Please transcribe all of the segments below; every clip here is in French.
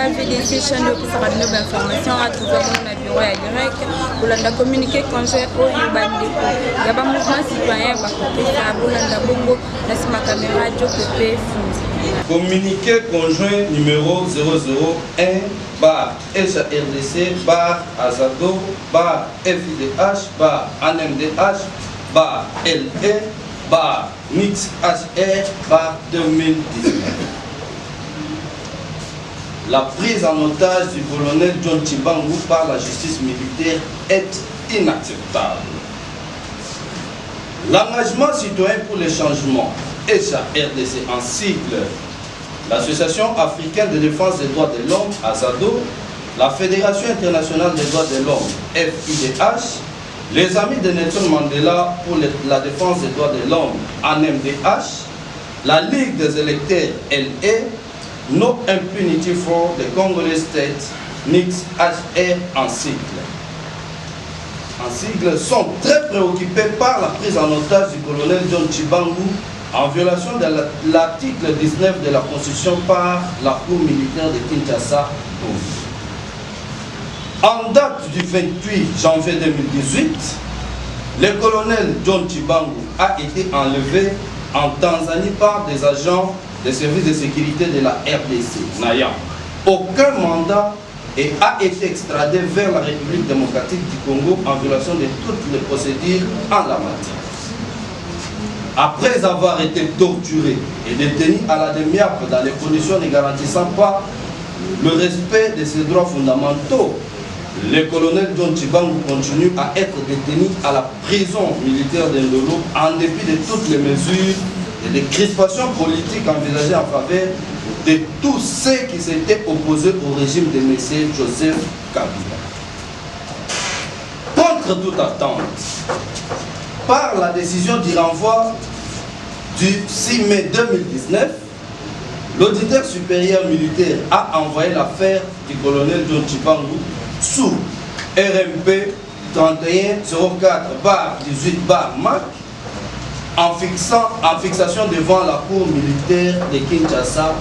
la VDC chaîne de information à tout le bureau à direct pour la communiquer conjoint au Yubandeko. Il y a un mouvement citoyen la caméra communiqué conjoint numéro 001 bar SARDC bar Azado bar FIDH bar ANMDH bar LE bar Mix HR bar 2019. La prise en otage du colonel John Tshibangou par la justice militaire est inacceptable. L'engagement citoyen pour les changements, SARDC en sigle, l'Association africaine de défense des droits de l'homme, AZADO, la Fédération internationale des droits de l'homme, FIDH, les amis de Nelson Mandela pour la défense des droits de l'homme, ANMDH, la Ligue des électeurs, LE, No Impunity for the Congolese State, NIX HR en sigle, sont très préoccupés par la prise en otage du colonel John Tshibangou en violation de l'article 19 de la Constitution par la Cour militaire de Kinshasa. En date du 28 janvier 2018, le colonel John Tshibangou a été enlevé en Tanzanie par des agents des services de sécurité de la RDC, n'ayant aucun mandat et a été extradé vers la République démocratique du Congo en violation de toutes les procédures en la matière. Après avoir été torturé et détenu à la demi-heure dans les conditions ne garantissant pas le respect de ses droits fondamentaux, le colonel John Tshibangou continue à être détenu à la prison militaire d'Indolo en dépit de toutes les mesures et des crispations politiques envisagées en faveur de tous ceux qui s'étaient opposés au régime de M. Joseph Kabila. Contre toute attente, par la décision du renvoi du 6 mai 2019, l'auditeur supérieur militaire a envoyé l'affaire du colonel John Tshibangou sous RMP 3104/18/MAC en fixation devant la cour militaire de Kinshasa.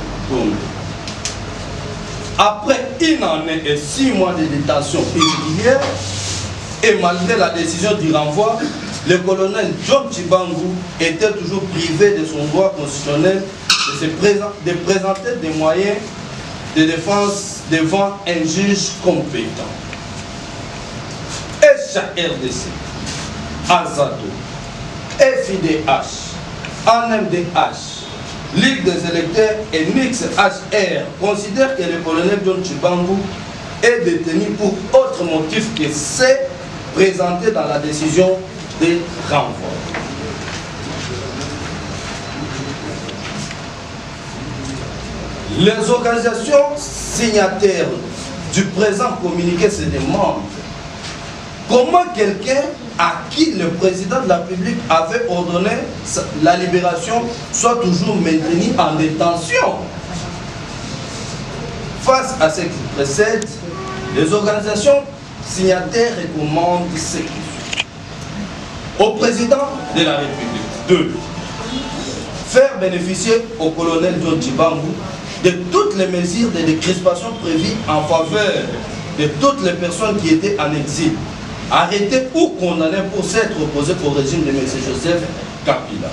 Après 1 année et 6 mois de détention irrégulière et malgré la décision du renvoi, le colonel John Tshibangou était toujours privé de son droit constitutionnel de présenter des moyens de défense devant un juge compétent. SARDC, AZADO, FIDH, ANMDH, Ligue des électeurs et NIX HR considèrent que le colonel John Tshibangou est détenu pour autre motif que c'est présenté dans la décision de renvoi. Les organisations signataires du présent communiqué se demandent comment quelqu'un à qui le président de la République avait ordonné la libération soit toujours maintenu en détention. Face à ce qui précède, les organisations signataires recommandent ce qui suit. Au président de la République, 2. Faire bénéficier au colonel John Tshibangou de toutes les mesures de décrispation prévues en faveur de toutes les personnes qui étaient en exil, arrêtées ou condamnées pour s'être opposées au régime de M. Joseph Kabila.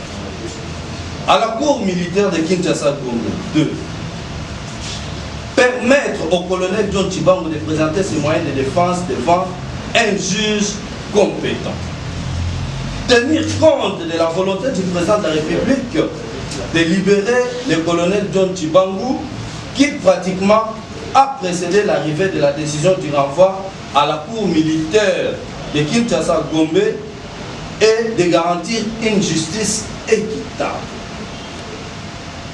À la cour militaire de Kinshasa, 2. Permettre au colonel John Tshibangou de présenter ses moyens de défense devant un juge compétent. Tenir compte de la volonté du président de la République de libérer le colonel John Tshibangou qui pratiquement a précédé l'arrivée de la décision du renvoi à la cour militaire de Kinshasa Gombe et de garantir une justice équitable.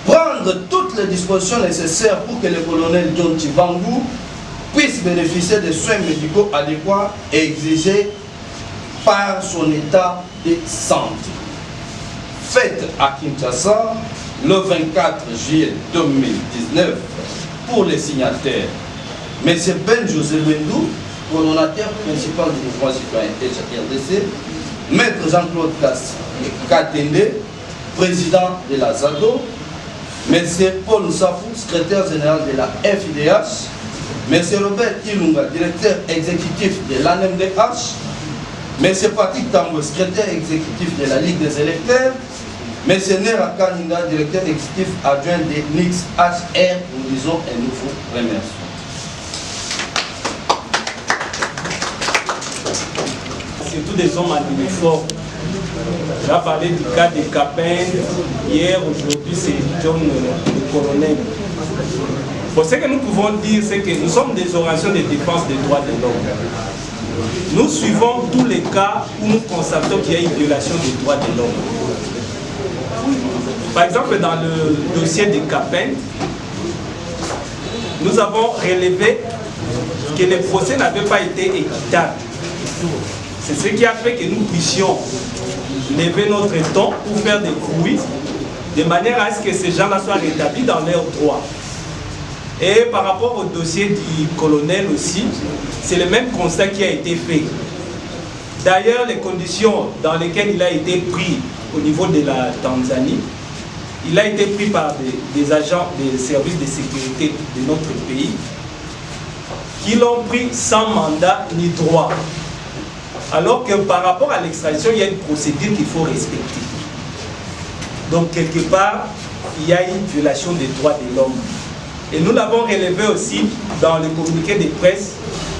Prendre toutes les dispositions nécessaires pour que le colonel John Tshibangou puisse bénéficier de soins médicaux adéquats et exigés par son état de santé. Faite à Kinshasa le 24 juillet 2019 pour les signataires. M. Ben José Mendou, coordonnateur principal du mouvement citoyen RDC, Maître Jean-Claude Katende, président de la ZADO, M. Paul Nsafou, secrétaire général de la FIDH, M. Robert Ilunga, directeur exécutif de l'ANMDH, M. Patrick Tambo, secrétaire exécutif de la Ligue des électeurs, M. Nera Kaninga, directeur exécutif adjoint de NIX-HR, nous disons un nouveau remerciement. C'est tous des hommes en uniforme. On a parlé du cas des Capins, hier, aujourd'hui c'est John le colonel. Bon, ce que nous pouvons dire, c'est que nous sommes des organisations de défense des droits de l'homme. Nous suivons tous les cas où nous constatons qu'il y a une violation des droits de l'homme. Par exemple, dans le dossier des Capins, nous avons relevé que les procès n'avaient pas été équitables. C'est ce qui a fait que nous puissions lever notre ton pour faire des bruits, de manière à ce que ces gens-là soient rétablis dans leurs droits. Et par rapport au dossier du colonel aussi, c'est le même constat qui a été fait. D'ailleurs, les conditions dans lesquelles il a été pris au niveau de la Tanzanie, il a été pris par des agents des services de sécurité de notre pays qui l'ont pris sans mandat ni droit. Alors que par rapport à l'extradition, il y a une procédure qu'il faut respecter. Donc quelque part, il y a une violation des droits de l'homme. Et nous l'avons relevé aussi dans le communiqué de presse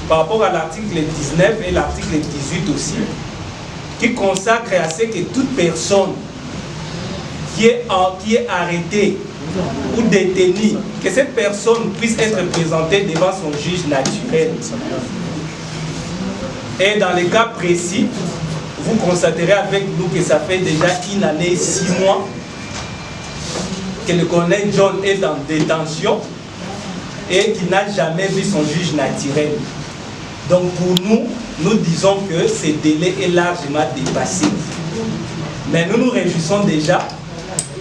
par rapport à l'article 19 et l'article 18 aussi, qui consacre à ce que toute personne qui est arrêtée ou détenue, que cette personne puisse être présentée devant son juge naturel. Et dans les cas précis, vous constaterez avec nous que ça fait déjà 1 année et 6 mois que le colonel John est en détention et qu'il n'a jamais vu son juge naturel. Donc pour nous, nous disons que ce délai est largement dépassé. Mais nous nous réjouissons déjà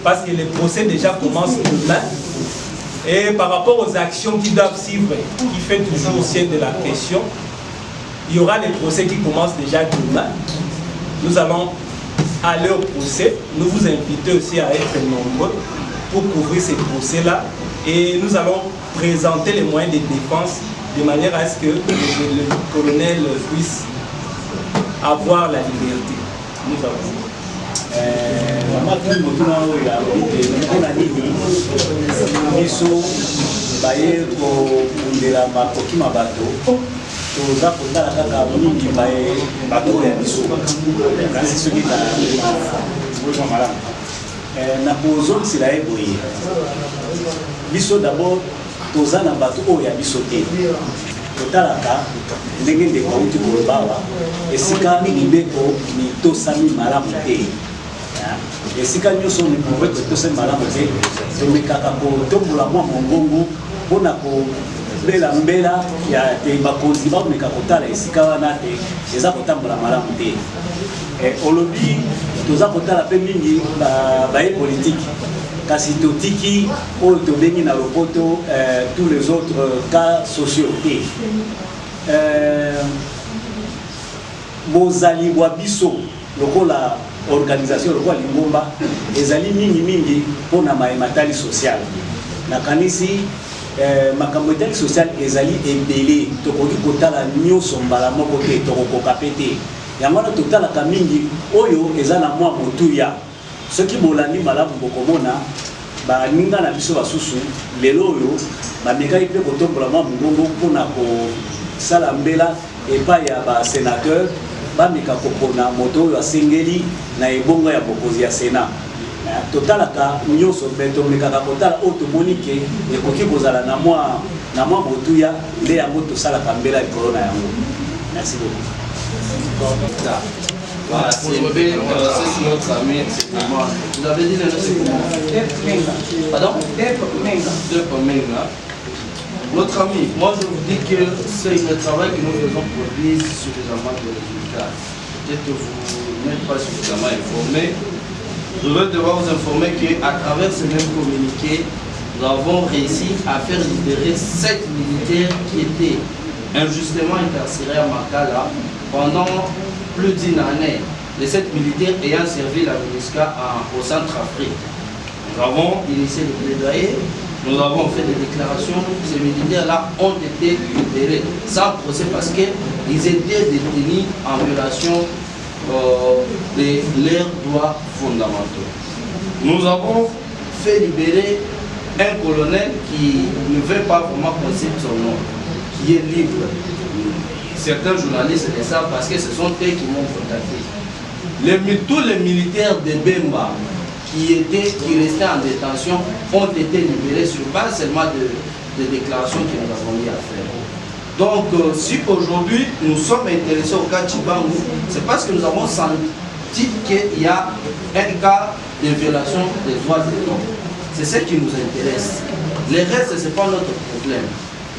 parce que le procès déjà commence demain. Et par rapport aux actions qui doivent suivre, qui fait toujours aussi de la pression, il y aura les procès qui commencent déjà demain. Nous allons aller au procès. Nous vous invitons aussi à être nombreux pour couvrir ces procès-là. Et nous allons présenter les moyens de défense de manière à ce que le colonel puisse avoir la liberté. Nous allons. toza kotala kaka mingi bato ya biso kasi soki malamu na kozongisela ye boye biso d'abord toza na bato oyo ya biso te totalaka ndenge ndeko auti kolobawa esika mibeko mitosami malamu te esika nyonso mibeko etosami malamu te tomekaka kotombola mwa mongongo mpona mbela ya te bakonzi bakomeka kotala esika wana te eza kotambola malamu te olobi toza kotala mpe mingi baye politike kasi totiki oyo tobengi na lopoto tous les autres cas sociaux te bozali bwa biso lokola organisation lokola lingomba ezali mingi mpona maematali social nakanisi makambo etali social ezali ebele tokoki kotala nyonso mbala moko te tokokoka pe te yango wana totalaka mingi oyo eza na mwa motuya soki bolandi malamu bokomona baninga na biso basusu lelo oyo bamekaki mpe kotombola mwa mongongo mpona kosala mbela epai ya basénateur bameka kopona moto oyo asengeli na ebongo ya bokonzi ya Sénat totalaka nyonso mpe tomekaka kotala oyo tomoni ke ekoki kozala na mwa motuya nde yango tosalaka mbela likolo na yango. Merci beaucoup. Voilà, c'est notre ami. Vous avez dit le nom, c'est comment? Pardon? Notre ami, moi je vous dis que c'est le travail que nous faisons produit suffisamment de résultats. Peut-être que vous n'êtes pas suffisamment informés. Je vais devoir vous informer qu'à travers ce même communiqué, nous avons réussi à faire libérer 7 militaires qui étaient injustement incarcérés à Makala pendant plus d'1 année. Les 7 militaires ayant servi la MINUSCA au Centre-Afrique. Nous avons initié le plaidoyer nous avons fait des déclarations, ces militaires-là ont été libérés sans procès parce qu'ils étaient détenus en violation de leurs droits fondamentaux. Nous avons fait libérer un colonel qui ne veut pas vraiment connaître son nom, qui est libre. Certains journalistes le savent parce que ce sont eux qui m'ont contacté. Tous les militaires de Bemba qui restaient en détention ont été libérés sur base seulement de déclarations que nous avons mis à faire. Donc, si aujourd'hui nous sommes intéressés au cas Tshibangou, c'est parce que nous avons senti qu'il y a un cas de violation des droits de l'homme. C'est ce qui nous intéresse. Le reste, ce n'est pas notre problème.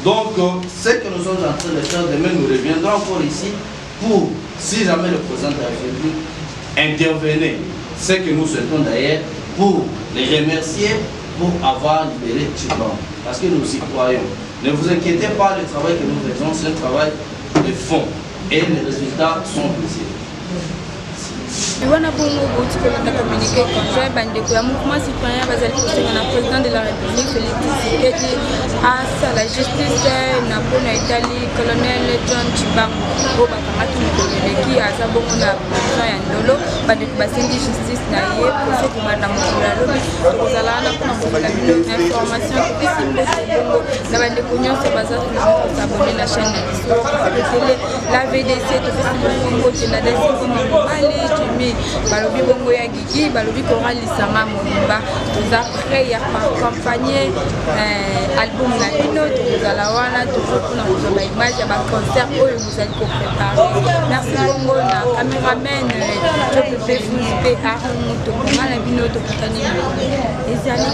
Donc, ce que nous sommes en train de faire, demain, nous reviendrons encore ici pour, si jamais le président de la République intervenait, ce que nous souhaitons d'ailleurs, pour les remercier pour avoir libéré Tshibangou. Parce que nous y croyons. Ne vous inquiétez pas, le travail que nous faisons, c'est un travail de fond. Et les résultats sont visibles. wana bongo bouti ko na communiquer conjoint bandeko ya mouvement citoyen bazali kosenga na président de la République Félix Tshisekedi asa la justice na pona Italie colonel John Tshibangou o bakamaki mokoleleki aza bongo na prison ya ndolo bandeko basengi justice na ye procès kobanda mokolo ya lobi tokozala wana mpona kokola bino information kopesi mbote bongo na bandeko nyonso baza toujours kosabone na chaîne na biso tele la VDC topesi bongo mbote na dasi bongo mobali Jimmy balobi bongo ya Gigi balobi koralisanga Molimba toza prêt ya accompagner album na bino tokozala wana toujours mpona kozwa baimage ya baconcert oyo bozali koprépare. Merci bongo na cameraman jopepe fuzi mpe aron tokongana bino tokutani ezali